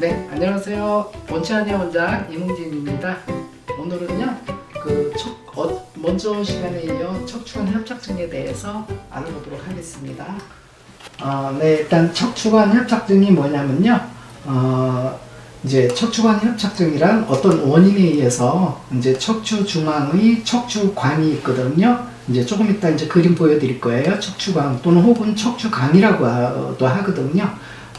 네, 안녕하세요. 원치아니 원장 이몽진입니다. 오늘은요, 먼저 시간에 이어 척추관 협착증에 대해서 알아보도록 하겠습니다. 네, 일단 척추관 협착증이 뭐냐면요, 이제 척추관 협착증이란 어떤 원인에 의해서 이제 척추 중앙의 척추관이 있거든요. 이제 조금 이따 이제 그림 보여드릴 거예요. 척추관 또는 혹은 척추강이라고도 하거든요.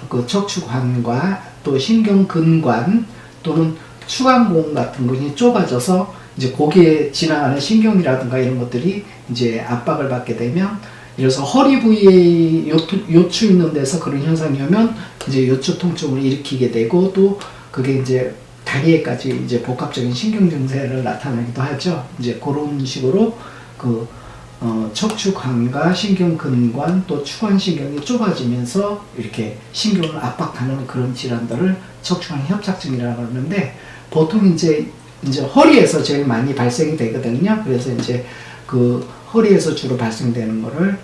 그 척추관과 또 신경근관 또는 추간공 같은 것이 좁아져서 이제 거기에 지나가는 신경이라든가 이런 것들이 이제 압박을 받게 되면, 이래서 허리 부위에 요추 있는 데서 그런 현상이 오면 이제 요추 통증을 일으키게 되고, 또 그게 이제 다리에까지 이제 복합적인 신경 증세를 나타내기도 하죠. 이제 그런 식으로 척추관과 신경근관 또 추관신경이 좁아지면서 이렇게 신경을 압박하는 그런 질환들을 척추관 협착증이라고 하는데, 보통 이제 허리에서 제일 많이 발생이 되거든요. 그래서 이제 그 허리에서 주로 발생되는 거를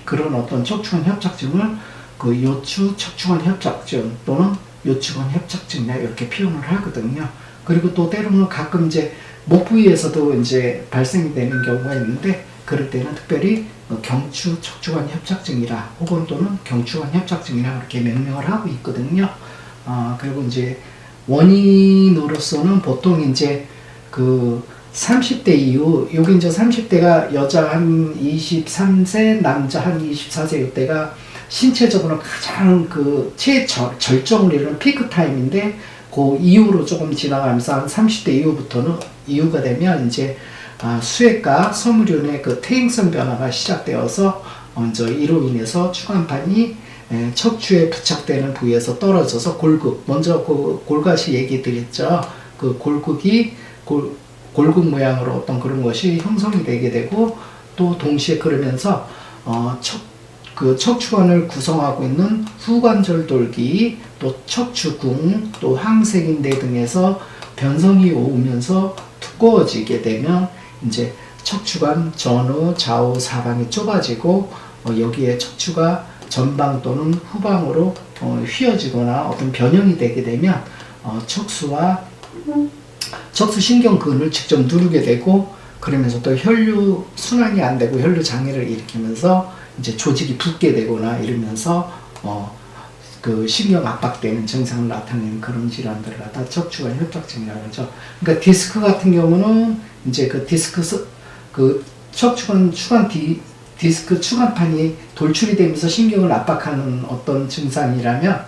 그런 어떤 척추관 협착증을 요추 척추관 협착증 또는 요추관 협착증이나 이렇게 표현을 하거든요. 그리고 또 때로는 가끔 이제 목 부위에서도 이제 발생이 되는 경우가 있는데, 그럴 때는 특별히 경추 척추관 협착증이라 혹은 또는 경추관 협착증이라 그렇게 명명을 하고 있거든요. 그리고 이제 원인으로서는 보통 이제 30대 이후, 여기 이제 30대가 여자 한 23세, 남자 한 24세, 이때가 신체적으로 가장 최절정을 이루는 피크 타임인데, 그 이후로 조금 지나가면서 한 30대 이후가 되면 이제 수액과 섬유륜의 퇴행성 변화가 시작되어서 먼저 이로 인해서 추간판이 척추에 부착되는 부위에서 떨어져서 골극, 먼저 골갓이 얘기 드렸죠. 골극 모양으로 어떤 그런 것이 형성이 되게 되고, 또 동시에 그러면서 척추관을 구성하고 있는 후관절 돌기, 또 척추궁, 또 항색인대 등에서 변성이 오면서 두꺼워지게 되면 이제 척추관 전후, 좌우, 사방이 좁아지고, 여기에 척추가 전방 또는 후방으로 휘어지거나 어떤 변형이 되게 되면 척수와 척수신경근을 직접 누르게 되고, 그러면서 또 혈류 순환이 안 되고 혈류 장애를 일으키면서 이제 조직이 붓게 되거나 이러면서 신경 압박되는 증상을 나타내는 그런 질환들을 갖다 척추관 협착증이라고 하죠. 그러니까 디스크 같은 경우는 이제 디스크 추간판이 돌출이 되면서 신경을 압박하는 어떤 증상이라면,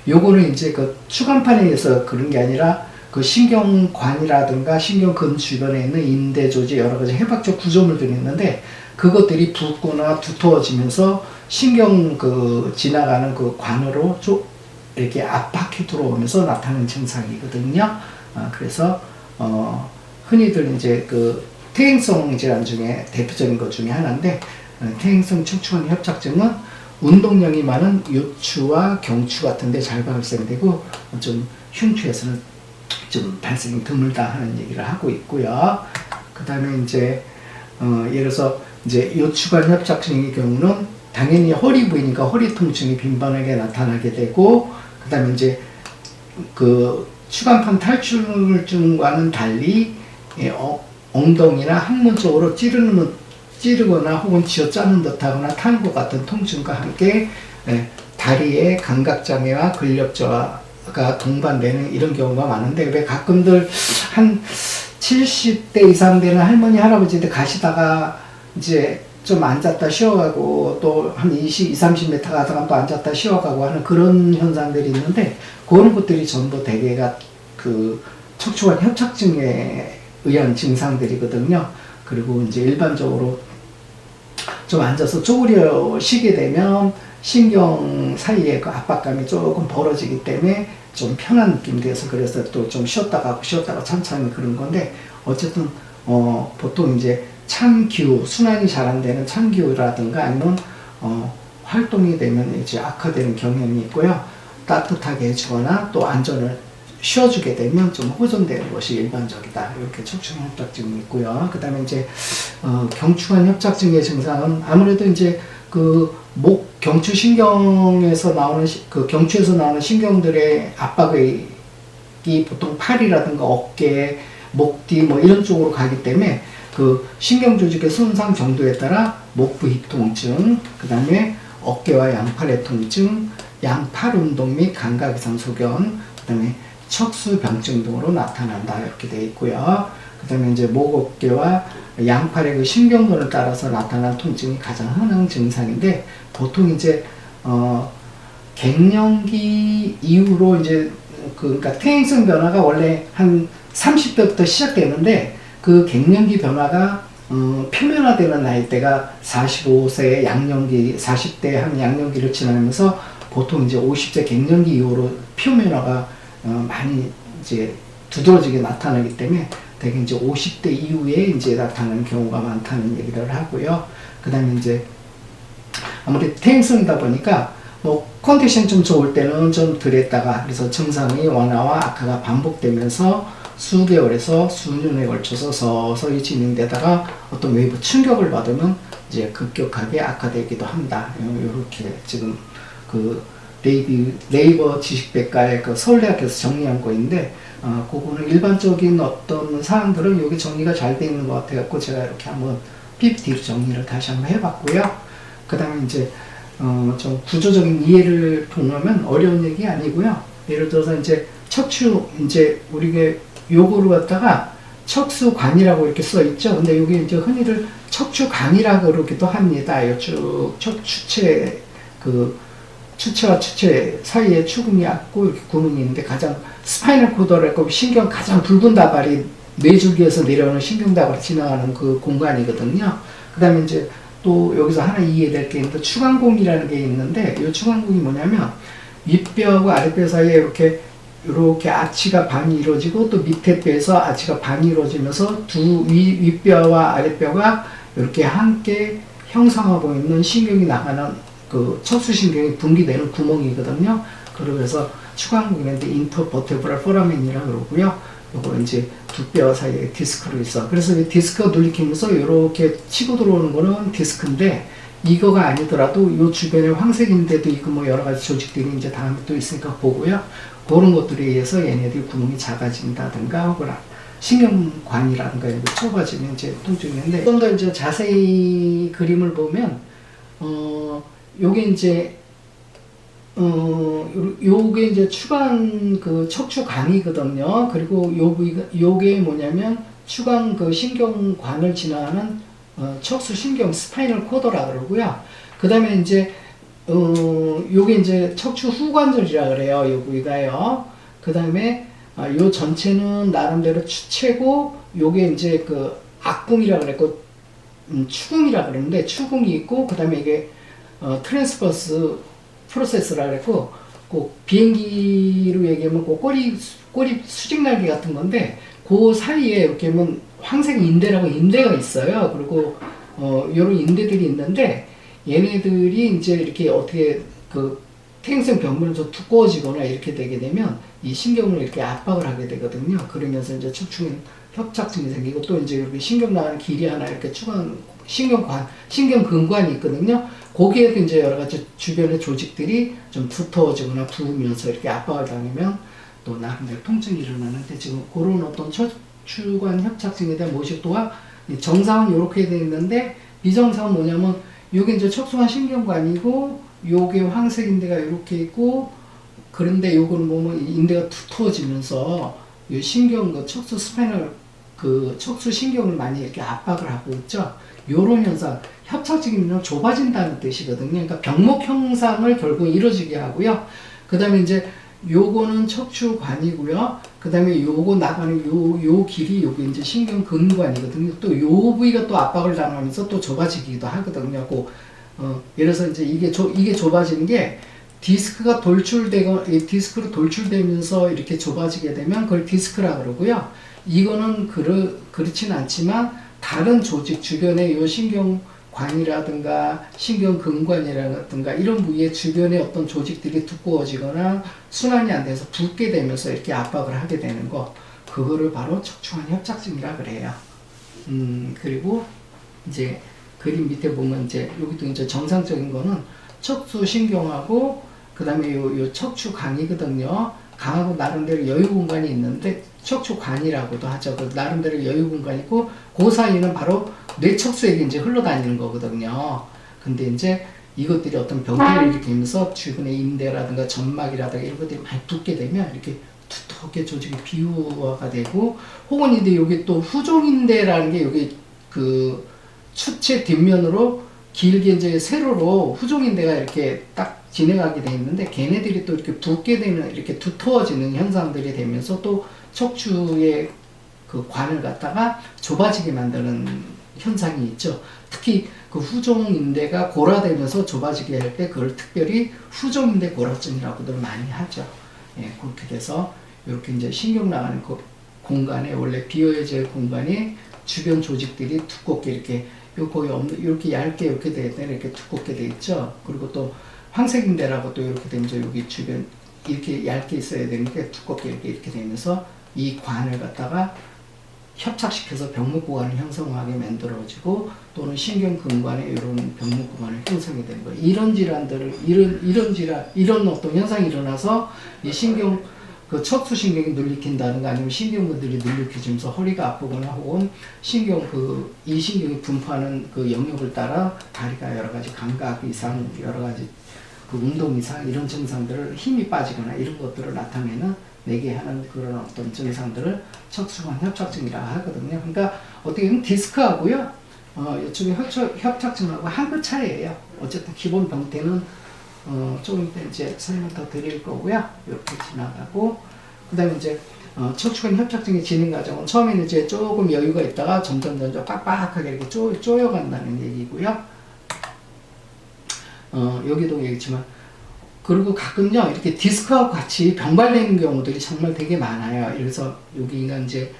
요거는 이제 추간판에 의해서 그런 게 아니라 신경관이라든가 신경근 주변에 있는 인대 조직 여러 가지 해박적 구조물들이 있는데, 그것들이 붓거나 두터워지면서 신경 지나가는 관으로 이렇게 압박이 들어오면서 나타나는 증상이거든요. 그래서 흔히들 이제 퇴행성 질환 중에 대표적인 것 중에 하나인데, 퇴행성 척추관 협착증은 운동량이 많은 요추와 경추 같은 데 잘 발생되고, 좀 흉추에서는 좀 발생이 드물다 하는 얘기를 하고 있고요. 그 다음에 이제 예를 들어서 이제 요추관 협착증의 경우는 당연히 허리 부위니까 허리 통증이 빈번하게 나타나게 되고, 그 다음에 이제 추간판 탈출증과는 달리 엉덩이나 항문 쪽으로 찌르거나 혹은 쥐어짜는 듯하거나 타는 것 같은 통증과 함께 다리의 감각장애와 근력저하가 동반되는 이런 경우가 많은데, 왜 가끔들 한 70대 이상 되는 할머니 할아버지들 가시다가 이제 좀 앉았다 쉬어가고, 또 한 30m 가다가 또 앉았다 쉬어가고 하는 그런 현상들이 있는데, 그런 것들이 전부 대개가 척추관 협착증에 의한 증상들이거든요. 그리고 이제 일반적으로 좀 앉아서 쪼그려 쉬게 되면 신경 사이에 압박감이 조금 벌어지기 때문에 좀 편한 느낌이 돼서, 그래서 또 좀 쉬었다가 천천히 그런 건데, 어쨌든 보통 이제 찬기후, 순환이 잘 안 되는 찬기후라든가 아니면 활동이 되면 이제 악화되는 경향이 있고요. 따뜻하게 해주거나 또 안전을 쉬어주게 되면 좀 호전되는 것이 일반적이다. 이렇게 척추관 협착증이 있고요. 그 다음에 이제 경추관 협착증의 증상은 아무래도 이제 그 목 경추신경에서 나오는 그 경추에서 나오는 신경들의 압박이 보통 팔이라든가 어깨, 목 뒤 뭐 이런 쪽으로 가기 때문에 그 신경 조직의 손상 정도에 따라 목부 힙 통증, 그 다음에 어깨와 양팔의 통증, 양팔 운동 및 감각 이상 소견, 그 다음에 척수 병증 등으로 나타난다 이렇게 되어 있고요. 그 다음에 이제 목, 어깨와 양팔의 그 신경근을 따라서 나타나는 통증이 가장 흔한 증상인데, 보통 이제 갱년기 이후로 이제 그러니까 퇴행성 변화가 원래 한 30대부터 시작되는데, 그 갱년기 변화가 표면화되는 나이대가 45세 양년기, 40대 한 양년기를 지나면서 보통 이제 50세 갱년기 이후로 표면화가 많이 이제 두드러지게 나타나기 때문에 대개 이제 50대 이후에 이제 나타나는 경우가 많다는 얘기를 하고요. 그 다음에 이제 아무래도 퇴행성이다 보니까 뭐 컨디션 좀 좋을 때는 좀 덜 했다가, 그래서 증상이 완화와 악화가 반복되면서 수개월에서 수년에 걸쳐서 서서히 진행되다가 어떤 외부 충격을 받으면 이제 급격하게 악화되기도 한다. 이렇게 지금 그 네이버 지식백과의 그 서울대학교에서 정리한 거인데, 그거는 일반적인 어떤 사항들은 여기 정리가 잘 돼 있는 것 같아갖고 제가 이렇게 한번 PPT로 정리를 다시 한번 해봤고요. 그 다음에 이제 좀 구조적인 이해를 통하면 어려운 얘기 아니고요. 예를 들어서 이제 척추, 이제 우리가 요거를 갖다가 척수관이라고 이렇게 써 있죠. 근데 여기 이제 흔히들 척추강이라고 그러기도 합니다. 쭉 추체, 그 추체와 추체 사이에 추궁이 있고 이렇게 구멍이 있는데, 가장 스파이널 코드라고 신경 가장 붉은 다발이 뇌줄기에서 내려오는 신경 다발이 지나가는 그 공간이거든요. 그 다음에 이제 또 여기서 하나 이해될 게 있는데, 추간공이라는 게 있는데, 이 추간공이 뭐냐면 윗뼈하고 아랫뼈 사이에 이렇게 아치가 반이 이루어지고, 또 밑에 뼈에서 아치가 반이 이루어지면서 윗뼈와 아랫뼈가 이렇게 함께 형성하고 있는 신경이 나가는 그 척수신경이 분기되는 구멍이거든요. 그래서 추간공인데 인터버테브랄 포라멘이라고 그러고요. 요거 이제 두 뼈 사이에 디스크로 있어. 그래서 이 디스크가 눌리키면서 이렇게 치고 들어오는 거는 디스크인데, 이거가 아니더라도 요 주변에 황색인데도 있고 뭐 여러 가지 조직들이 이제 다음에 또 있으니까 보고요. 그런 것들에 의해서 얘네들이 구멍이 작아진다든가, 혹은 신경관이라든가 이렇게 좁아지면 이제 통증이 있는데, 좀 더 이제 자세히 그림을 보면, 요게 이제 요게 이제 추간 그 척추강이거든요. 그리고 요 부위가, 요게 뭐냐면 추간 그 신경관을 지나는 척수 신경 스파이널 코더라 그러고요. 그 다음에 이제 요게 이제 척추 후관절이라 그래요. 요 부위가요. 그 다음에 요 전체는 나름대로 추체고, 요게 이제 그 악궁이라 그랬고 추궁이라 그러는데, 추궁이 있고, 그 다음에 이게 트랜스버스 프로세스라 그랬고, 그 비행기로 얘기하면 그 꼬리 수직날개 같은 건데, 그 사이에 이렇게 보면 황색 인대라고 인대가 있어요. 그리고 요런 인대들이 있는데, 얘네들이 이제 이렇게 어떻게 그 퇴행성 병변이 좀 두꺼워지거나 이렇게 되게 되면 이 신경을 이렇게 압박을 하게 되거든요. 그러면서 이제 척추에 협착증이 생기고, 또 이제 이렇게 신경 나가는 길이 하나 이렇게 추간 신경근관이 있거든요. 거기에도 이제 여러 가지 주변의 조직들이 좀 두터워지거나 부으면서 이렇게 압박을 당하면 또 나름대로 통증이 일어나는데, 지금 그런 어떤 척추관 협착증에 대한 모식도와 정상은 이렇게 되어 있는데, 비정상은 뭐냐면 요게 이제 척추관 신경관이고, 요게 황색 인대가 이렇게 있고, 그런데 요거는 보면 인대가 두터워지면서 요 신경, 그 척수 스파이널 그 척수 신경을 많이 이렇게 압박을 하고 있죠. 요런 현상, 협착증이면 좁아진다는 뜻이거든요. 그러니까 병목 형상을 결국 이루어지게 하고요. 그 다음에 이제 요거는 척추관이고요. 그 다음에 요거 나가는 요 길이 요게 이제 신경근관이거든요. 또 요 부위가 또 압박을 당하면서 또 좁아지기도 하거든요. 예를 들어서 이제 이게 좁아지는 게 디스크가 디스크로 돌출되면서 이렇게 좁아지게 되면 그걸 디스크라 그러고요. 이거는 그렇진 않지만 다른 조직 주변에 요 신경관이라든가 신경근관이라든가 이런 부위의 주변에 어떤 조직들이 두꺼워지거나 순환이 안 돼서 붓게 되면서 이렇게 압박을 하게 되는 거, 그거를 바로 척추관 협착증이라 그래요. 그리고 이제 그림 밑에 보면 이제 여기도 이제 정상적인 거는 척추신경하고 그 다음에 요 척추관이거든요. 강하고 나름대로 여유 공간이 있는데 척추관이라고도 하죠. 그 나름대로 여유 공간이 있고 그 사이는 바로 뇌척수액이 이제 흘러다니는 거거든요. 근데 이제 이것들이 어떤 병태를 일으키면서 주변의 인대라든가 점막이라든가 이런 것들이 많이 붓게 되면 이렇게 두텁게 조직이 비유화가 되고, 혹은 이제 여기 또 후종인대라는 게 여기 그 추체 뒷면으로 길게 이제 세로로 후종인대가 이렇게 딱 진행하게 돼 있는데, 걔네들이 또 이렇게 붓게 되는, 이렇게 두터워지는 현상들이 되면서 또 척추의 그 관을 갖다가 좁아지게 만드는 현상이 있죠. 특히 그 후종인대가 골아되면서 좁아지게 할 때 그걸 특별히 후종인대 골화증이라고들 많이 하죠. 예, 그렇게 돼서 이렇게 이제 신경 나가는 그 공간에, 원래 비어있을 공간이 주변 조직들이 두껍게 이렇게 거의 없는, 이렇게 얇게 이렇게 돼 있다, 이렇게 두껍게 돼 있죠. 그리고 또 황색인대라고 또 이렇게 되면서 여기 주변 이렇게 얇게 있어야 되는데 두껍게 이렇게 되면서 이 관을 갖다가 협착시켜서 병목구간을 형성하게 만들어지고, 또는 신경근관에 이런 병목구간을 형성이 되는 거예요. 이런 질환들을, 이런 어떤 현상이 일어나서 이 신경, 그 척추신경이 눌리킨다든가 아니면 신경근들이 눌리켜지면서 허리가 아프거나, 혹은 이 신경이 분포하는 그 영역을 따라 다리가 여러 가지 감각 이상, 여러 가지 그 운동 이상, 이런 증상들을, 힘이 빠지거나 이런 것들을 나타내는, 내게 하는 그런 어떤 증상들을 척추관 협착증이라고 하거든요. 그러니까 어떻게 보면 디스크하고요, 이쪽에 협착증하고 한 끗 차이예요. 어쨌든 기본 병태는 조금 이따 이제 설명 더 드릴 거고요. 이렇게 지나가고, 그 다음에 이제 척추관 협착증의 진행 과정은 처음에는 이제 조금 여유가 있다가 점점 빡빡하게 이렇게 쪼여간다는 얘기고요. 여기도 얘기했지만, 그리고 가끔요, 이렇게 디스크하고 같이 병발되는 경우들이 정말 되게 많아요. 그래서 여기가 이제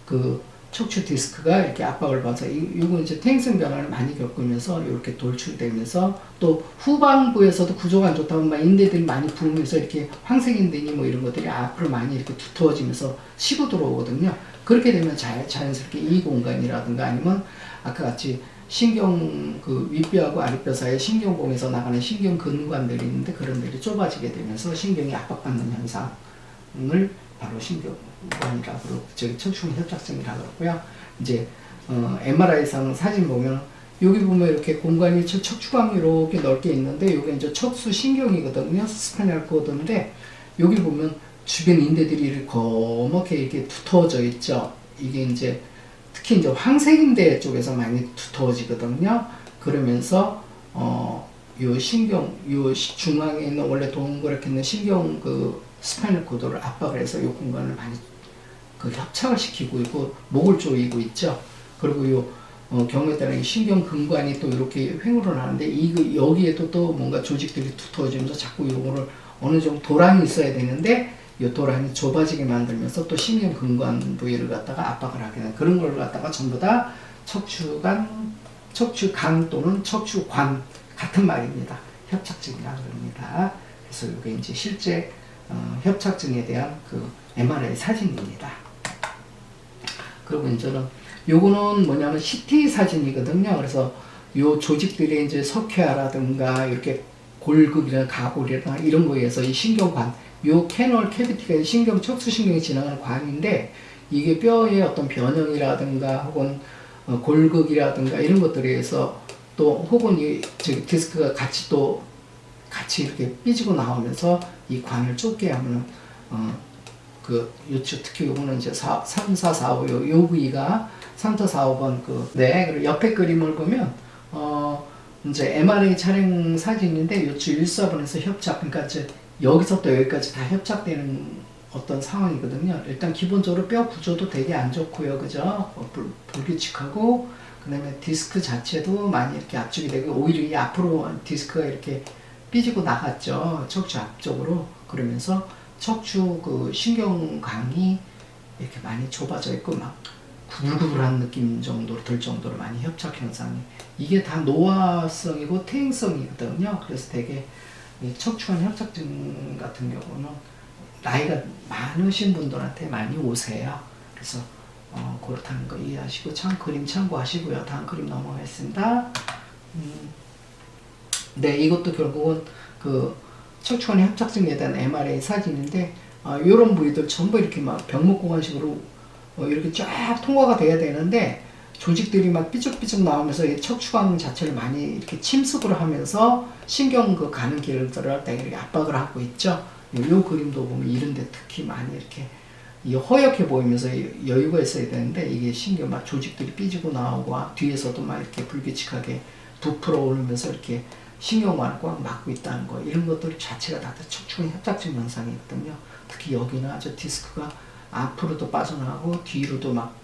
그 척추 디스크가 이렇게 압박을 받아서, 이건 이제 퇴행성 변화를 많이 겪으면서 이렇게 돌출되면서, 또 후반부에서도 구조가 안 좋다 보면 인대들이 많이 부으면서 이렇게 황색인대니 뭐 이런 것들이 앞으로 많이 이렇게 두터워지면서 치고 들어오거든요. 그렇게 되면 자연스럽게 이 공간이라든가 아니면 아까 같이 신경, 그 윗뼈하고 아랫뼈 사이에 신경공에서 나가는 신경근관들이 있는데, 그런 데이 좁아지게 되면서 신경이 압박받는 현상을 바로 신경관이라고 그러고, 척추관 협착증이라고 그러고요. 이제 MRI상 사진 보면 여기 보면 이렇게 공간이 척추관이 이렇게 넓게 있는데, 여기 이제 척수신경이거든요. 스파이널 코드인데, 여기 보면 주변 인대들이 이렇게 거멓게 이렇게 두터워져 있죠. 이게 이제 특히 이제 황색인대 쪽에서 많이 두터워지거든요. 그러면서 요 신경, 요 중앙에 있는 원래 동그랗게 있는 신경 그 스파이널 코드를 압박을 해서 요 공간을 많이 그 협착을 시키고 있고, 목을 조이고 있죠. 그리고 요 경우에 따라 신경근관이 또 이렇게 횡으로 나는데, 여기에도 또 뭔가 조직들이 두터워지면서 자꾸 요거를 어느 정도 도랑이 있어야 되는데, 이 도랑이 좁아지게 만들면서 또 신경근관 부위를 갖다가 압박을 하게 되는, 그런 걸 갖다가 전부 다 척추간 또는 척추관, 같은 말입니다. 협착증이라고 합니다. 그래서 이게 이제 실제 협착증에 대한 그 MRI 사진입니다. 그리고 이제는 요거는 뭐냐면 CT 사진이거든요. 그래서 요 조직들이 이제 석회화라든가 이렇게 골극이나 가골이나 이런 거에 의해서 이 신경관, 요 캐널 캐비티가 척수신경이 지나가는 관인데, 이게 뼈의 어떤 변형이라든가 혹은 골극이라든가 이런 것들에 의해서, 또 혹은 이 디스크가 같이 이렇게 삐지고 나오면서 이 관을 좁게 하면 특히 요거는 이제 3, 4, 4, 5 요 부위가 3, 4, 4, 5번 그리고 옆에 그림을 보면 이제 MRI 촬영 사진인데, 요추 1, 4번에서 협착, 그러니까 이제 여기서부터 여기까지 다 협착되는 어떤 상황이거든요. 일단 기본적으로 뼈 구조도 되게 안 좋고요. 그죠? 불규칙하고, 그 다음에 디스크 자체도 많이 이렇게 압축이 되고, 오히려 이 앞으로 디스크가 이렇게 삐지고 나갔죠. 척추 앞쪽으로. 그러면서 척추 그 신경강이 이렇게 많이 좁아져 있고, 막 구불구불한 느낌 정도로 들 정도로 많이 협착 현상이, 이게 다 노화성이고 퇴행성이거든요. 그래서 되게 이 척추관 협착증 같은 경우는 나이가 많으신 분들한테 많이 오세요. 그래서 그렇다는 거 이해하시고 그림 참고하시고요. 다음 그림 넘어가겠습니다. 네, 이것도 결국은 그 척추관 협착증에 대한 MRI 사진인데 이런 부위들 전부 이렇게 막 병목고관식으로 이렇게 쫙 통과가 돼야 되는데 조직들이 막 삐죽삐죽 나오면서 이 척추관 자체를 많이 이렇게 침습을 하면서 신경 그 가는 길들을 이렇게 압박을 하고 있죠. 이 그림도 보면 이런데 특히 많이 이렇게 허옇게 보이면서 여유가 있어야 되는데 이게 신경 막 조직들이 삐지고 나오고 뒤에서도 막 이렇게 불규칙하게 부풀어 오르면서 이렇게 신경관을 꽉 막고 있다는 거, 이런 것들 자체가 다 척추관 협착증 현상이거든요. 특히 여기는 아주 디스크가 앞으로도 빠져나가고 뒤로도 막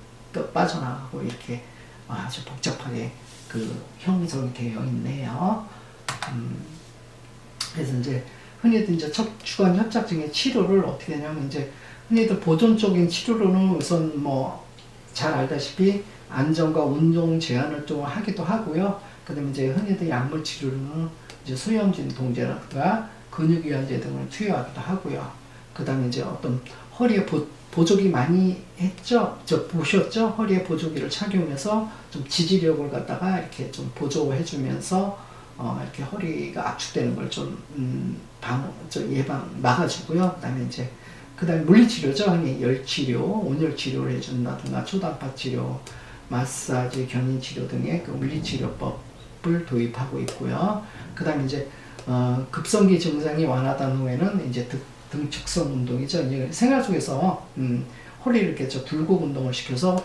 빠져나가고 이렇게 아주 복잡하게 그 형성이 되어 있네요. 그래서 이제 흔히들 이제 척추관 협착증의 치료를 어떻게 하냐면 이제 흔히들 보존적인 치료로는 우선 뭐 잘 알다시피 안정과 운동 제한을 좀 하기도 하고요. 그다음에 이제 흔히들 약물 치료로는 이제 수염진 동제라든가 근육이완제 등을 투여하기도 하고요. 그다음에 이제 어떤 허리에 보조기 많이 했죠? 보셨죠? 허리에 보조기를 착용해서 좀 지지력을 갖다가 이렇게 좀 보조해주면서 이렇게 허리가 압축되는 걸 좀 막아주고요. 그다음에 물리치료죠. 열치료, 온열치료를 해준다든가 초단파 치료, 마사지, 견인치료 등의 그 물리치료법을 도입하고 있고요. 그다음에 이제 급성기 증상이 완화된 후에는 이제 등축성 운동이죠. 이제 생활 속에서 허리를 이렇게 굴곡 운동을 시켜서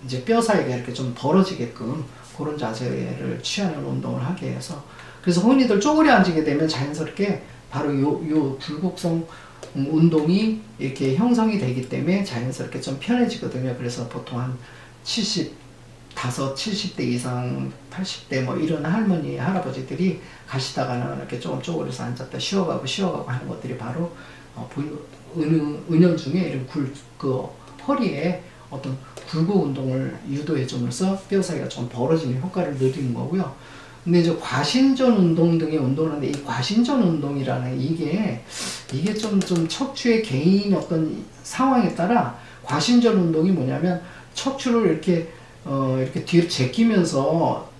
이제 뼈 사이가 이렇게 좀 벌어지게끔 그런 자세를 취하는 운동을 하게 해서, 그래서 흔히들 쪼그려 앉게 되면 자연스럽게 바로 요 굴곡성 운동이 이렇게 형성이 되기 때문에 자연스럽게 좀 편해지거든요. 그래서 보통 한 70대 이상, 80대 뭐 이런 할머니, 할아버지들이 가시다가는 이렇게 조금 쪼그려서 앉았다 쉬어가고 하는 것들이 바로 은연 중에 이런 허리에 어떤 굴곡 운동을 유도해 주면서 뼈 사이가 좀 벌어지는 효과를 누리는 거고요. 근데 이제 과신전 운동 등의 운동을 하는데, 이 과신전 운동이라는 이게 좀 척추의 개인 어떤 상황에 따라 과신전 운동이 뭐냐면 척추를 이렇게 뒤로 제끼면서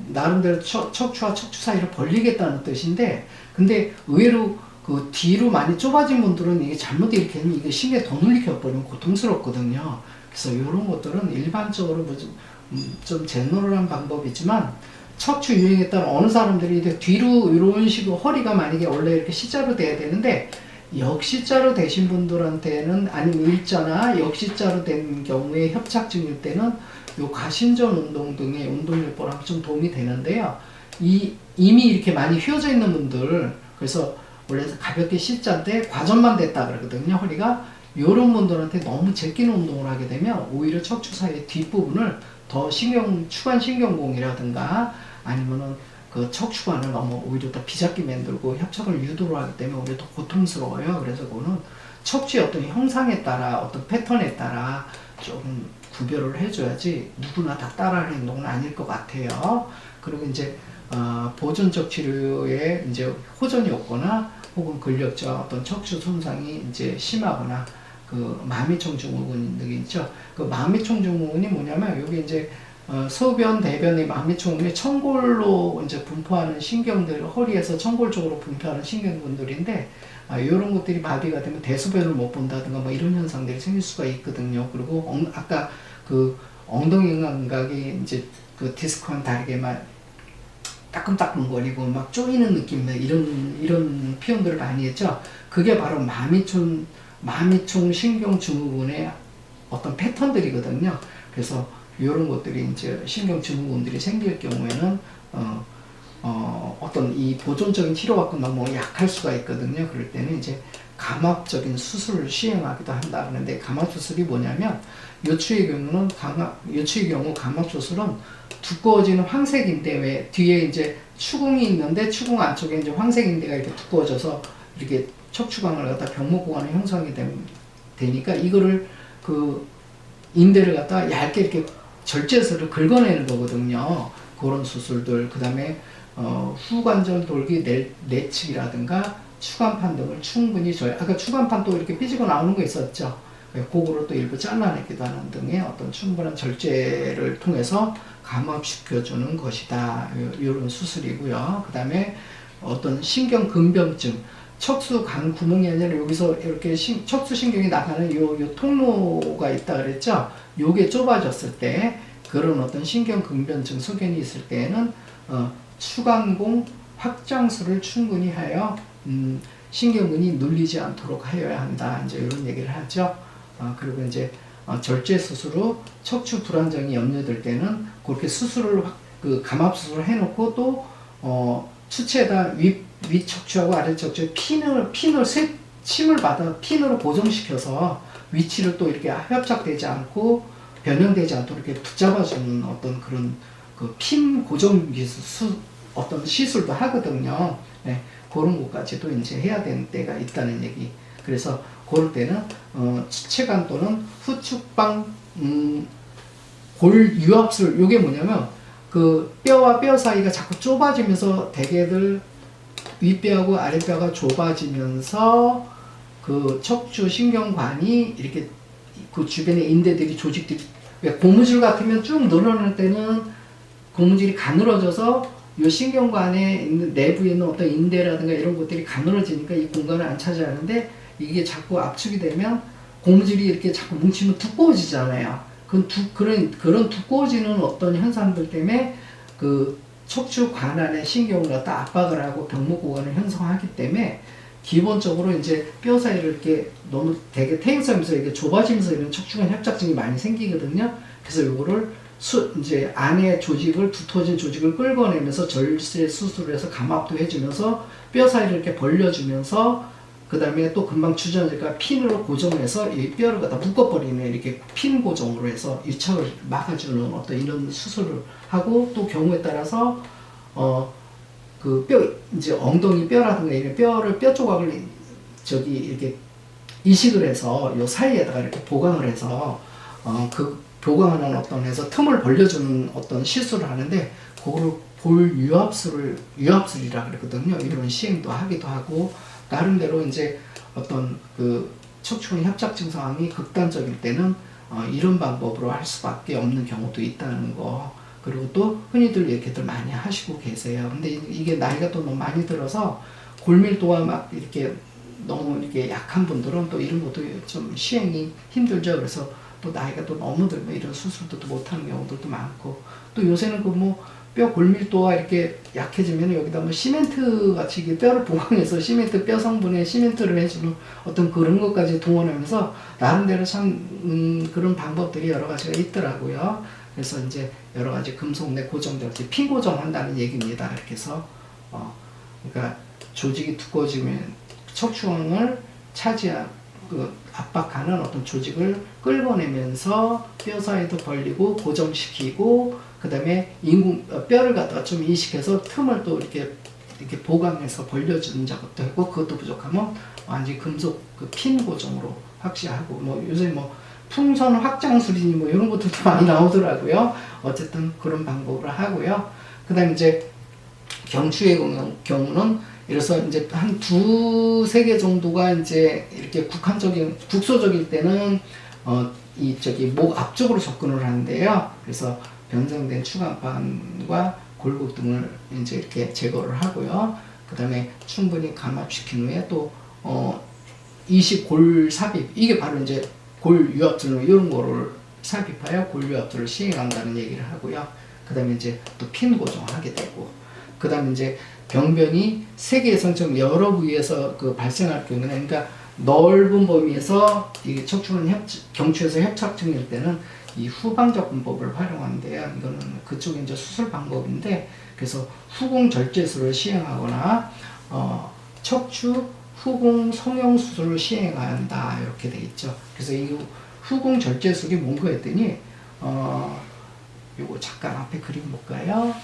나름대로 척추와 척추 사이를 벌리겠다는 뜻인데, 근데 의외로 그 뒤로 많이 좁아진 분들은 이게 잘못 이렇게 하면 이게 신경에 더 눌리켜버리면 고통스럽거든요. 그래서 이런 것들은 일반적으로 좀 제너럴한 방법이지만 척추 유형에 따라 어느 사람들이 뒤로 이런 식으로 허리가 만약에 원래 이렇게 C자로 돼야 되는데 역C자로 되신 분들한테는, 아니면 일자나 역C자로 된 경우에 협착증일 때는 요 가신전 운동 등의 운동요법하면 좀 도움이 되는데요. 이미 이렇게 많이 휘어져 있는 분들, 그래서 원래 가볍게 C자인데 과전만 됐다 그러거든요. 허리가 이런 분들한테 너무 제끼는 운동을 하게 되면 오히려 척추 사이의 뒷부분을 더 추간 신경공이라든가 아니면은 그 척추관을 너무 오히려 더 비잡게 만들고 협착을 유도를 하기 때문에 오히려 더 고통스러워요. 그래서 그거는 척추의 어떤 형상에 따라, 어떤 패턴에 따라 조금 구별을 해줘야지 누구나 다 따라하는 행동은 아닐 것 같아요. 그리고 이제 보존적 치료에 이제 호전이 없거나 혹은 근력적 어떤 척추 손상이 이제 심하거나 그 마미총 증후군 등이 있죠. 그 마미총 증후군이 뭐냐면 여기 이제 소변, 대변의 마미총이 청골로 이제 분포하는 신경들, 허리에서 청골 쪽으로 분포하는 신경군들인데, 이런 것들이 마비가 되면 대소변을 못 본다든가 뭐 이런 현상들이 생길 수가 있거든요. 그리고 아까 그 엉덩이 감각이 이제 그 디스크와는 다르게 막 따끔따끔거리고 막 쪼이는 느낌, 이런 표현들을 많이 했죠. 그게 바로 마미총 신경 증후군의 어떤 패턴들이거든요. 그래서 이런 것들이 이제 신경 증후군들이 생길 경우에는 어떤 이 보존적인 치료가 너무 약할 수가 있거든요. 그럴 때는 이제 감압적인 수술을 시행하기도 한다. 그런데 감압 수술이 뭐냐면 요추의 경우 감압 수술은 두꺼워지는 황색인대, 왜 뒤에 이제 추궁이 있는데 추궁 안쪽에 이제 황색인대가 이렇게 두꺼워져서 이렇게 척추관을 갖다 병목구간에 형성이 되니까 이거를 그 인대를 갖다 얇게 이렇게 절제해서 긁어내는 거거든요. 그런 수술들. 그 다음에 후관절 돌기 내측이라든가 추간판 등을 충분히 아까 추간판 또 이렇게 삐지고 나오는 거 있었죠. 그거로 또 일부 잘라내기도 하는 등의 어떤 충분한 절제를 통해서 감압시켜주는 것이다. 이런 수술이고요. 그 다음에 어떤 신경근병증, 척수 간 구멍이 아니라 여기서 이렇게 척수신경이 나가는 요 통로가 있다 그랬죠. 요게 좁아졌을 때 그런 어떤 신경근병증 소견이 있을 때에는 추간공 확장술을 충분히 하여 신경근이 눌리지 않도록 하여야 한다. 이제 이런 얘기를 하죠. 그리고 이제 절제 수술로 척추 불안정이 염려될 때는 그렇게 수술을 그 감압 수술을 해놓고 또 추체에다 위 척추하고 아래 척추에 핀을 침을 받아 핀으로 고정시켜서 위치를 또 이렇게 협착되지 않고 변형되지 않도록 이렇게 붙잡아주는 어떤 그런 그 핀 고정 기술 어떤 시술도 하거든요. 네, 그런 것까지도 이제 해야 되는 때가 있다는 얘기. 그래서 그럴 때는 추체관 또는 후축방 골 유압술, 요게 뭐냐면 그 뼈와 뼈 사이가 자꾸 좁아지면서 대개들 윗뼈하고 아랫뼈가 좁아지면서 그 척추 신경관이 이렇게 그 주변에 인대들이 조직들이 고무줄 같으면 쭉 늘어날 때는 고무줄이 가늘어져서 이 신경관에 있는 내부에 있는 어떤 인대라든가 이런 것들이 가늘어지니까 이 공간을 안 차지하는데 이게 자꾸 압축이 되면 고무줄이 이렇게 자꾸 뭉치면 두꺼워지잖아요. 그런 두꺼워지는 어떤 현상들 때문에 그 척추관 안에 신경을 갖다 압박을 하고 병목고관을 형성하기 때문에 기본적으로 이제 뼈 사이를 이렇게 너무 되게 퇴행성에서 이렇게 좁아지면서 이런 척추관 협착증이 많이 생기거든요. 그래서 요거를 이제 안에 조직을 두터워진 조직을 끌어내면서 절세 수술을 해서 감압도 해주면서 뼈 사이를 이렇게 벌려주면서 그 다음에 또 금방 주저앉으니까 핀으로 고정해서 이 뼈를 갖다 묶어버리는 이렇게 핀 고정으로 해서 유착을 막아주는 어떤 이런 수술을 하고 또 경우에 따라서 그 뼈 이제 엉덩이 뼈라든가 이런 뼈 조각을 저기 이렇게 이식을 해서 요 사이에다가 이렇게 보강을 해서 그 보강하는 어떤 해서 틈을 벌려주는 어떤 시술을 하는데 그거를 볼 유압술이라 그러거든요. 이런 시행도 하기도 하고 나름대로 이제 어떤 그 척추관 협착증 상황이 극단적일 때는 이런 방법으로 할 수밖에 없는 경우도 있다는 거. 그리고 또 흔히들 이렇게들 많이 하시고 계세요. 근데 이게 나이가 또 너무 많이 들어서 골밀도가 막 이렇게 너무 이렇게 약한 분들은 또 이런 것도 좀 시행이 힘들죠. 그래서 또 나이가 또 너무 들면 이런 수술도 또 못하는 경우들도 많고 또 요새는 그 뭐 뼈 골밀도가 이렇게 약해지면 여기다 뭐 시멘트 같이 뼈를 보강해서 시멘트 뼈 성분에 시멘트를 해주는 어떤 그런 것까지 동원하면서 나름대로 참 그런 방법들이 여러 가지가 있더라고요. 그래서 이제 여러 가지 금속 내 고정들 핀 고정한다는 얘기입니다. 이렇게 해서 그러니까 조직이 두꺼워지면 척추관을 압박하는 어떤 조직을 끌어내면서 뼈 사이도 벌리고 고정시키고 그 다음에 뼈를 갖다가 좀 이식해서 틈을 또 이렇게 보강해서 벌려주는 작업도 하고 그것도 부족하면 완전히 금속 그 핀 고정으로 확실하고 뭐 요새 뭐 풍선 확장술이니 뭐 이런 것들도 많이 나오더라고요. 어쨌든 그런 방법을 하고요. 그 다음에 이제 경추의 경우는 이래서 이제 한 두세 개 정도가 이제 이렇게 국소적일 때는 목 앞쪽으로 접근을 하는데요. 그래서 변성된 추간판과 골국 등을 이제 이렇게 제거를 하고요. 그 다음에 충분히 감압시킨 후에 또 이식 골 삽입, 이게 바로 이제 골 유압술 이런 거를 삽입하여 골 유압술을 시행한다는 얘기를 하고요. 그 다음에 이제 또 핀 고정하게 되고, 그 다음에 이제 병변이 세계 성청 여러 부위에서 그 발생할 경우는, 그러니까 넓은 범위에서 이 척추관 경추에서 협착증일 때는 이 후방적 분법을 활용하는데요. 이거는 그쪽에 이제 수술 방법인데, 그래서 후공 절제술을 시행하거나 척추 후공 성형 수술을 시행한다 이렇게 돼 있죠. 그래서 이 후공 절제술이 뭔가 했더니 요거 잠깐 앞에 그림 볼까요?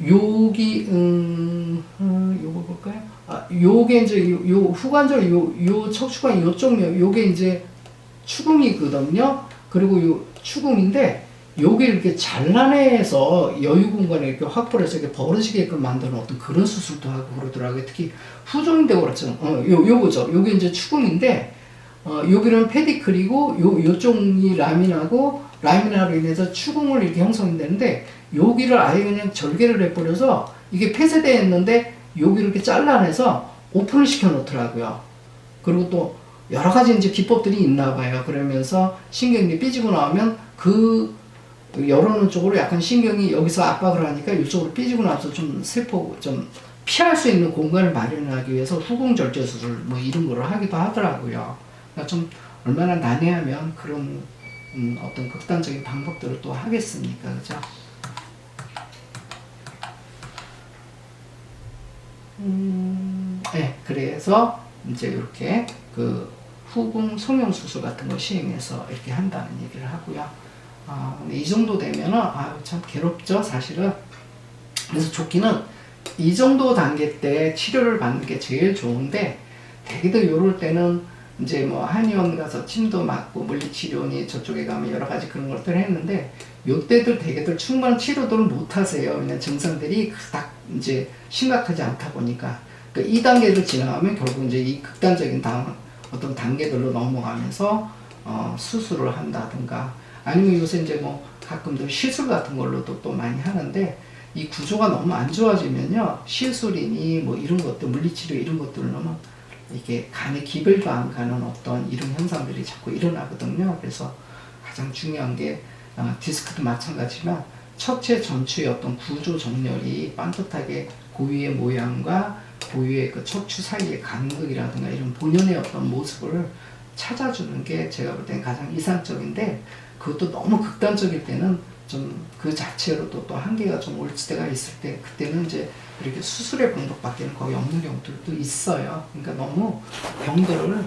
여기 요거 볼까요? 요게 이제 요 후관절 요 척추관 요쪽 요게 이제 추궁이거든요. 그리고 요 추궁인데 여기 이렇게 잘라내서 여유 공간을 이렇게 확보를 해서 이렇게 벌어지게끔 만드는 어떤 그런 수술도 하고 그러더라고요. 특히 후종인데 그렇죠. 요거죠. 요게 이제 추궁인데, 여기는 페디클이고, 요쪽이 라미나로 인해서 추궁을 이렇게 형성이 되는데, 여기를 아예 그냥 절개를 해버려서, 이게 폐쇄되어 있는데, 여기를 이렇게 잘라내서 오픈을 시켜 놓더라고요. 그리고 또, 여러 가지 이제 기법들이 있나 봐요. 그러면서 신경이 삐지고 나오면 열어놓은 쪽으로 약간 신경이 여기서 압박을 하니까 이쪽으로 삐지고 나서 좀 피할 수 있는 공간을 마련하기 위해서 후궁절제 수술 뭐 이런 거를 하기도 하더라고요. 그러니까 좀 얼마나 난해하면 그런 어떤 극단적인 방법들을 또 하겠습니까, 그죠? 네, 그래서 이제 이렇게 그 후궁 성형 수술 같은 거 시행해서 이렇게 한다는 얘기를 하고요. 근데 이 정도 되면은 참 괴롭죠, 사실은. 그래서 좋기는 이 정도 단계 때 치료를 받는 게 제일 좋은데, 대개도 요럴 때는 이제 뭐 한의원 가서 침도 맞고 물리치료니 저쪽에 가면 여러 가지 그런 것들을 했는데, 요때들 대개들 충분한 치료들을 못 하세요. 그냥 증상들이 그닥 이제 심각하지 않다 보니까. 그러니까 이 단계를 지나가면 결국 이제 이 극단적인 어떤 단계들로 넘어가면서 수술을 한다든가, 아니면 요새 이제 뭐 가끔도 시술 같은 걸로도 또 많이 하는데, 이 구조가 너무 안 좋아지면요, 시술이니 뭐 이런 것들, 물리치료 이런 것들을 너무 이게 간에 기별도 안 가는 어떤 이런 현상들이 자꾸 일어나거든요. 그래서 가장 중요한 게 디스크도 마찬가지지만 척추 전추의 어떤 구조 정렬이 반듯하게 고유의 모양과 고유의 그 척추 사이의 간극이라든가 이런 본연의 어떤 모습을 찾아주는 게 제가 볼 때는 가장 이상적인데, 그것도 너무 극단적일 때는 좀 그 자체로도 또 한계가 좀 올 때가 있을 때, 그때는 이제 이렇게 수술의 방법밖에는 거의 없는 경우들도 있어요. 그러니까 너무 병들을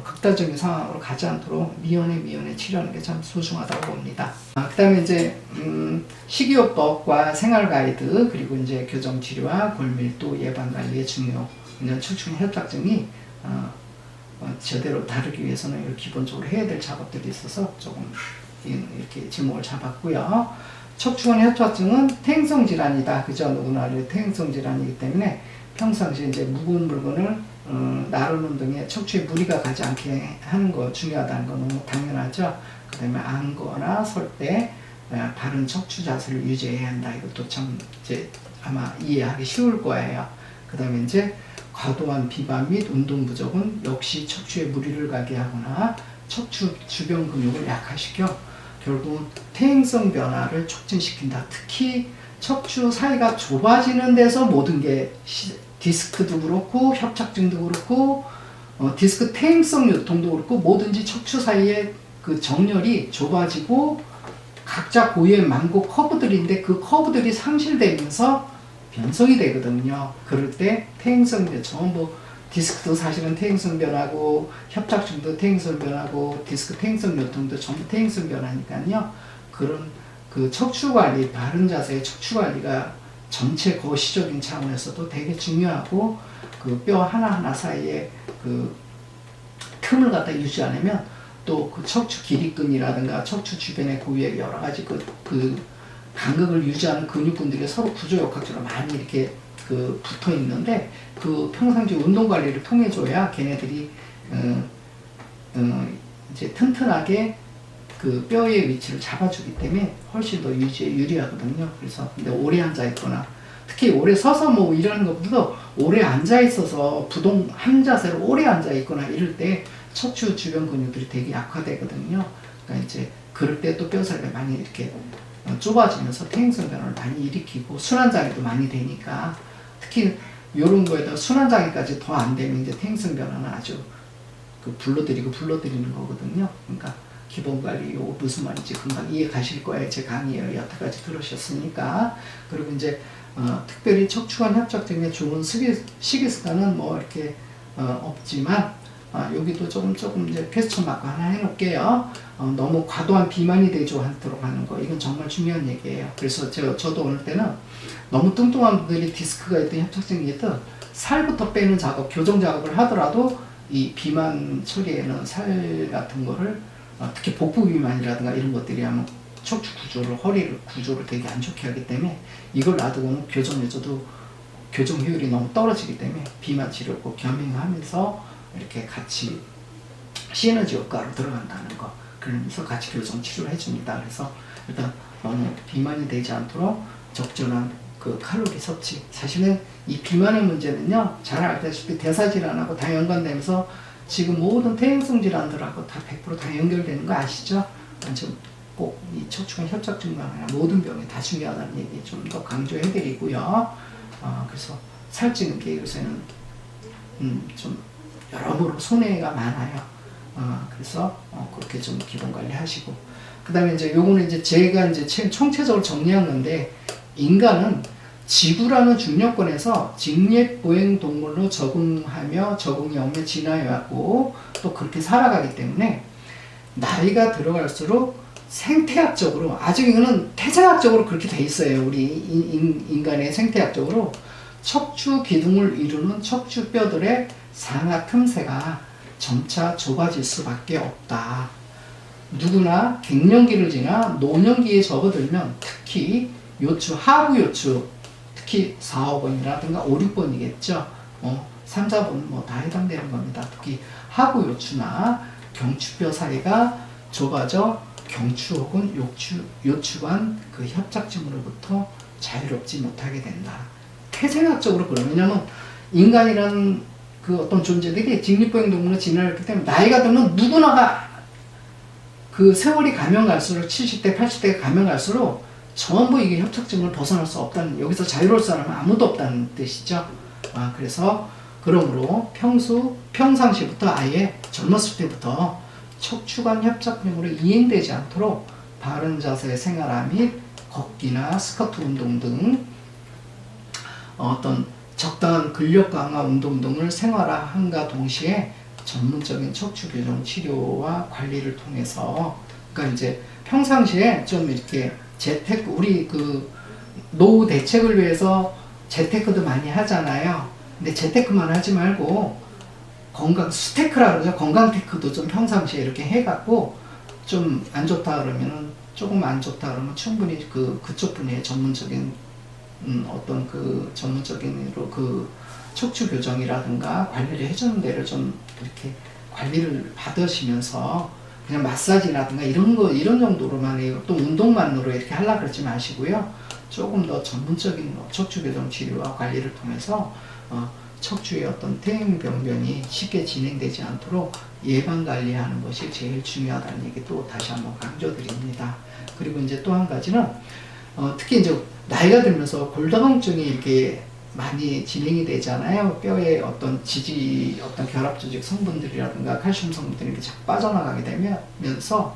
극단적인 상황으로 가지 않도록 미연에 치료하는 게 참 소중하다고 봅니다. 그 다음에 이제 식이요법과 생활가이드, 그리고 이제 교정치료와 골밀도 예방관리의 중요, 척추 협착증이 제대로 다루기 위해서는 기본적으로 해야 될 작업들이 있어서 조금 이렇게 제목을 잡았고요. 척추관 협착증은 퇴행성 질환이다. 그죠? 누구나 알고 퇴행성 질환이기 때문에 평상시에 이제 무거운 물건을 나르는 등에 척추에 무리가 가지 않게 하는 거 중요하다는 거 너무 당연하죠. 그 다음에 앉거나 설 때 바른 척추 자세를 유지해야 한다. 이것도 참 이제 아마 이해하기 쉬울 거예요. 그 다음에 이제 과도한 비만 및 운동 부족은 역시 척추에 무리를 가게 하거나 척추 주변 근육을 약화시켜 결국은 퇴행성 변화를 촉진시킨다. 특히 척추 사이가 좁아지는 데서 모든 게 디스크도 그렇고 협착증도 그렇고 디스크 퇴행성 요통도 그렇고 뭐든지 척추 사이의 그 정렬이 좁아지고 각자 고유의 만고 커브들인데 그 커브들이 상실되면서 변성이 되거든요. 그럴 때 퇴행성 전부 디스크도 사실은 퇴행성 변화고 협착증도 퇴행성 변화고 디스크 퇴행성 요통도 전부 퇴행성 변화니까요. 그런 그 척추 관리, 바른 자세의 척추 관리가 전체 거시적인 차원에서도 되게 중요하고, 그 뼈 하나하나 사이에 그 틈을 갖다 유지 않으면 또 그 척추 기립근이라든가 척추 주변의 고유의 여러 가지 그 간극을 유지하는 근육근들이 서로 구조역학적으로 많이 이렇게 그 붙어 있는데, 그 평상시 운동 관리를 통해 줘야 걔네들이 이제 튼튼하게 그 뼈의 위치를 잡아주기 때문에 훨씬 더 유지에 유리하거든요. 그래서 근데 오래 앉아 있거나, 특히 오래 서서 뭐 이러는 것보다 오래 앉아 있어서 부동 한 자세로 오래 앉아 있거나 이럴 때 척추 주변 근육들이 되게 약화되거든요. 그러니까 이제 그럴 때 또 뼈사이가 많이 이렇게 좁아지면서 퇴행성 변화를 많이 일으키고 순환장애도 많이 되니까, 특히 이런 거에다 순환장애까지 더 안 되면 이제 퇴행성 변화는 아주 그 불러들이는 거거든요. 그러니까 기본 관리 요거 무슨 말인지 금방 이해 가실 거예요. 제 강의를 여태까지 들으셨으니까. 그리고 이제 특별히 척추관 협착증에 좋은 식이습관은 뭐 이렇게 없지만 여기도 조금 이제 퀘스천 마크 하나 해놓을게요. 너무 과도한 비만이 되지 않도록 하는 거, 이건 정말 중요한 얘기예요. 그래서 저도 오늘 때는 너무 뚱뚱한 분들이 디스크가 있든 협착증이 있든 살부터 빼는 작업, 교정 작업을 하더라도 이 비만 처리에는 살 같은 거를 특히 복부 비만이라든가 이런 것들이 아마 척추 구조를, 허리를 구조를 되게 안 좋게 하기 때문에 이걸 놔두고는 교정해줘도 교정 효율이 너무 떨어지기 때문에 비만 치료를 꼭 겸행하면서 이렇게 같이 시너지 효과로 들어간다는 거. 그러면서 같이 교정 치료를 해줍니다. 그래서 일단 너무 비만이 되지 않도록 적절한 그 칼로리 섭취. 사실은 이 비만의 문제는요, 잘 알다시피 대사질환하고 다 연관되면서 지금 모든 퇴행성 질환들하고 다 100% 연결되는 거 아시죠? 꼭 이 척추관 협착증만 아니라 모든 병에 다 중요하다는 얘기 좀 더 강조해드리고요. 그래서 살찌는 게 요새는 좀 여러모로 손해가 많아요. 그래서 그렇게 좀 기본 관리하시고, 그 다음에 이제 요거는 이제 제가 이제 총체적으로 정리한 건데, 인간은 지구라는 중력권에서 직립보행 동물로 적응이 오며 진화해왔고 또 그렇게 살아가기 때문에 나이가 들어갈수록 생태학적으로, 아직 이거는 태생학적으로 그렇게 돼 있어요. 우리 인간의 생태학적으로 척추 기둥을 이루는 척추뼈들의 상하 틈새가 점차 좁아질 수밖에 없다. 누구나 갱년기를 지나 노년기에 접어들면 특히 요추, 하부 요추, 특히 4, 5번이라든가 5, 6번이겠죠. 3, 4번 뭐 다 해당되는 겁니다. 특히 하부 요추나 경추뼈 사이가 좁아져 경추 혹은 요추관 그 협착증으로부터 자유롭지 못하게 된다. 태생학적으로 그래요. 왜냐면 인간이라는 그 어떤 존재들이 직립보행 동물로 진화했기 때문에 나이가 들면 누구나가 그 세월이 가면 갈수록 70대, 80대가 가면 갈수록 전부 이게 협착증을 벗어날 수 없다는, 여기서 자유로울 사람은 아무도 없다는 뜻이죠. 그래서 그러므로 평상시부터 아예 젊었을 때부터 척추관 협착증으로 이행되지 않도록 바른 자세 생활화 및 걷기나 스쿼트 운동 등 어떤 적당한 근력 강화 운동 등을 생활화함과 동시에 전문적인 척추 교정 치료와 관리를 통해서, 그러니까 이제 평상시에 좀 이렇게 재테크, 우리 그 노후 대책을 위해서 재테크도 많이 하잖아요. 근데 재테크만 하지 말고 수테크라 그러죠. 건강테크도 좀 평상시에 이렇게 해갖고 좀 안 좋다 그러면은, 조금 안 좋다 그러면 충분히 그쪽 분야의 전문적인 어떤 그 전문적인으로 그 척추 교정이라든가 관리를 해주는 데를 좀 이렇게 관리를 받으시면서, 그냥 마사지라든가 이런 정도로만 해요. 또 운동만으로 이렇게 하려고 그러지 마시고요. 조금 더 전문적인 척추 교정 치료와 관리를 통해서 척추의 어떤 퇴행병변이 쉽게 진행되지 않도록 예방 관리하는 것이 제일 중요하다는 얘기 또 다시 한번 강조드립니다. 그리고 이제 또 한 가지는 특히 이제 나이가 들면서 골다공증이 이렇게 많이 진행이 되잖아요. 뼈에 어떤 어떤 결합 조직 성분들이라든가 칼슘 성분들이 이렇게 자꾸 빠져나가게 되면서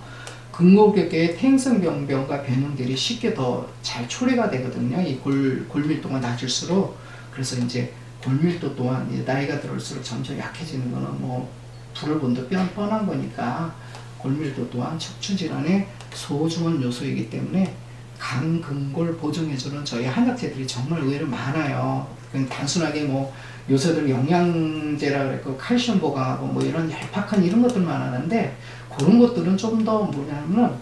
근골격계의 퇴행성 병변과 변형들이 쉽게 더 잘 초래가 되거든요. 이 골밀도가 낮을수록. 그래서 이제 골밀도 또한 나이가 들을수록 점점 약해지는 거는 뭐 불을 본듯 뻔한 거니까, 골밀도 또한 척추 질환의 소중한 요소이기 때문에 강근골 보정해주는 저희 한약재들이 정말 의외로 많아요. 그냥 단순하게 뭐 요새들 영양제라 그랬고 칼슘 보강하고 뭐 이런 얄팍한 이런 것들만 하는데, 그런 것들은 좀 더 뭐냐면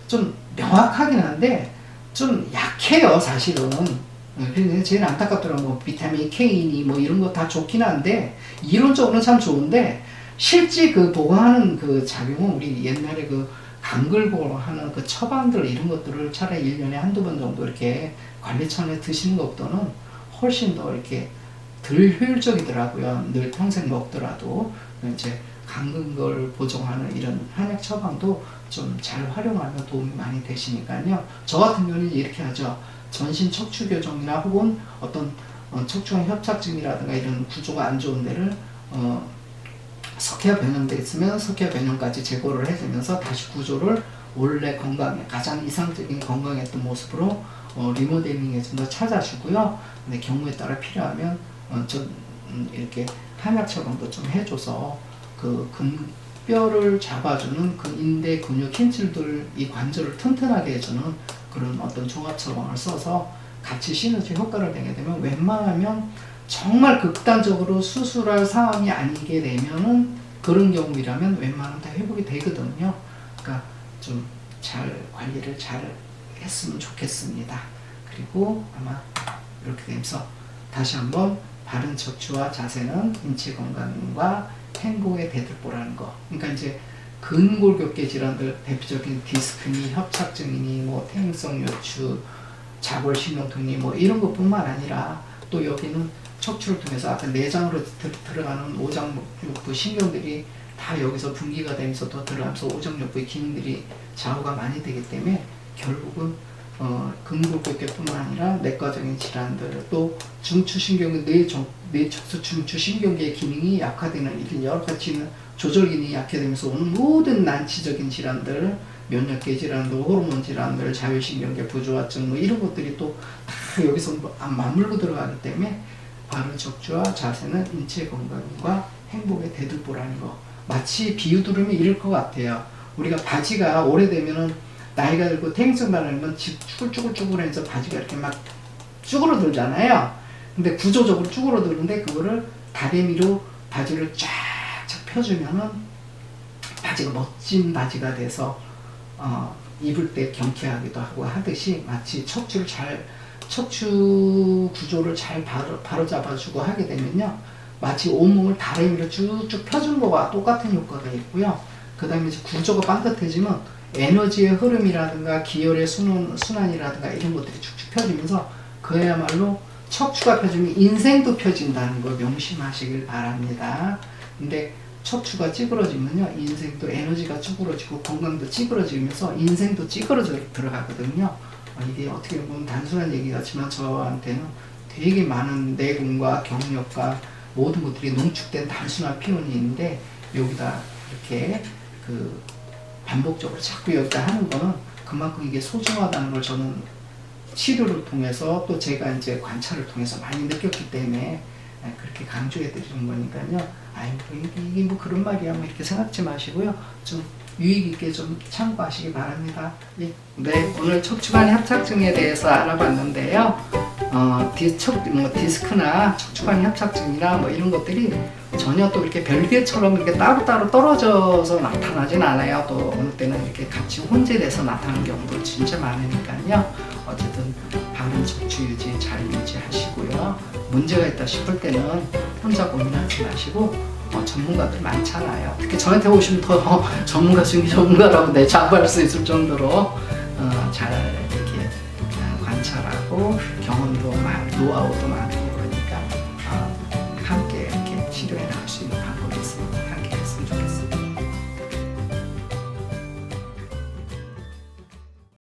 좀 명확하긴 한데 좀 약해요, 사실은. 그래서 제일 안타깝더라고요. 뭐 비타민 K니 뭐 이런 거 다 좋긴 한데, 이론적으로는 참 좋은데 실제 그 보강하는 그 작용은 우리 옛날에 그 강글고 하는 그 처방들 이런 것들을 차라리 1년에 한두 번 정도 이렇게 관리 차원에 드시는 것보다는 훨씬 더 이렇게 덜 효율적이더라고요. 늘 평생 먹더라도. 이제 강근걸 보정하는 이런 한약 처방도 좀 잘 활용하면 도움이 많이 되시니까요. 저 같은 경우는 이렇게 하죠. 전신 척추 교정이나 혹은 어떤 척추관 협착증이라든가 이런 구조가 안 좋은 데를 석회화 변형돼 있으면 석회화 변형까지 제거를 해주면서 다시 구조를 원래 건강에 가장 이상적인 건강했던 모습으로 리모델링 좀 더 찾아주고요. 근데 경우에 따라 필요하면 이렇게 한약 처방도 좀 해줘서 그 뼈를 잡아주는 그 인대 근육 힘줄들, 이 관절을 튼튼하게 해주는 그런 어떤 종합 처방을 써서 같이 시너지 효과를 내게 되면, 웬만하면 정말 극단적으로 수술할 상황이 아니게 되면은, 그런 경우이라면 웬만하면 다 회복이 되거든요. 그러니까 좀 잘 관리를 잘 했으면 좋겠습니다. 그리고 아마 이렇게 되면서 다시 한번 바른 척추와 자세는 인체 건강과 행복의 대들보라는 거. 그러니까 이제 근골격계 질환들 대표적인 디스크니, 협착증이니, 뭐 퇴행성 요추, 자골신경통이 뭐 이런 것뿐만 아니라 또 여기는 척추를 통해서 아까 내장으로 들어가는 오장육부 신경들이 다 여기서 분기가 되면서 더 들어가면서 오장육부의 기능들이 좌우가 많이 되기 때문에 결국은 근골격계뿐만 아니라 내과적인 질환들 또 중추신경 뇌척수 중추신경계의 기능이 약화되는 이런 여러 가지 조절 기능이 약화되면서 오는 모든 난치적인 질환들 면역계 질환들, 호르몬 질환들, 자율신경계 부조화증 뭐 이런 것들이 또 다 여기서 맞물고 들어가기 때문에 바른 척추와 자세는 인체 건강과 행복의 대들보라는 거. 마치 비유 들으면 이럴 것 같아요. 우리가 바지가 오래되면은 나이가 들고 퇴행성 나면 쭈글쭈글쭈글해서 바지가 이렇게 막 쭈그러들잖아요. 근데 구조적으로 쭈그러드는데 그거를 다리미로 바지를 쫙쫙 펴주면은 바지가 멋진 바지가 돼서 입을 때 경쾌하기도 하고 하듯이 마치 척추 구조를 잘 바로잡아주고 하게 되면요. 마치 온몸을 다리미로 쭉쭉 펴주는 거와 똑같은 효과가 있고요. 그 다음에 이제 구조가 반듯해지면 에너지의 흐름이라든가 기혈의 순환이라든가 이런 것들이 쭉쭉 펴지면서 그야말로 척추가 펴지면 인생도 펴진다는 거 명심하시길 바랍니다. 근데 척추가 찌그러지면요 인생도 에너지가 찌그러지고 건강도 찌그러지면서 인생도 찌그러져 들어가거든요. 이게 어떻게 보면 단순한 얘기 같지만 저한테는 되게 많은 내공과 경력과 모든 것들이 농축된 단순한 표현이 있는데 여기다 이렇게 반복적으로 자꾸 여기다 하는 거는 그만큼 이게 소중하다는 걸 저는 치료를 통해서 또 제가 이제 관찰을 통해서 많이 느꼈기 때문에 그렇게 강조해 드리는 거니까요. 이게 뭐 그런 말이야 뭐 이렇게 생각지 마시고요. 좀 유익 있게 좀 참고하시기 바랍니다. 네, 오늘 척추관 협착증에 대해서 알아봤는데요. 디스크나 척추관 협착증이나 뭐 이런 것들이 전혀 또 이렇게 별개처럼 이렇게 따로따로 떨어져서 나타나진 않아요. 또 어느 때는 이렇게 같이 혼재돼서 나타나는 경우도 진짜 많으니까요. 어쨌든 바른 척추 유지 잘 유지하시고요. 문제가 있다 싶을 때는 혼자 고민하지 마시고 전문가들 많잖아요. 특히 저한테 오시면 더 전문가 중에 전문가라고 자부할 수 있을 정도로 잘 이렇게 관찰하고 경험도 많고 노하우도 많고 그러니까 함께 이렇게 치료해 나가요.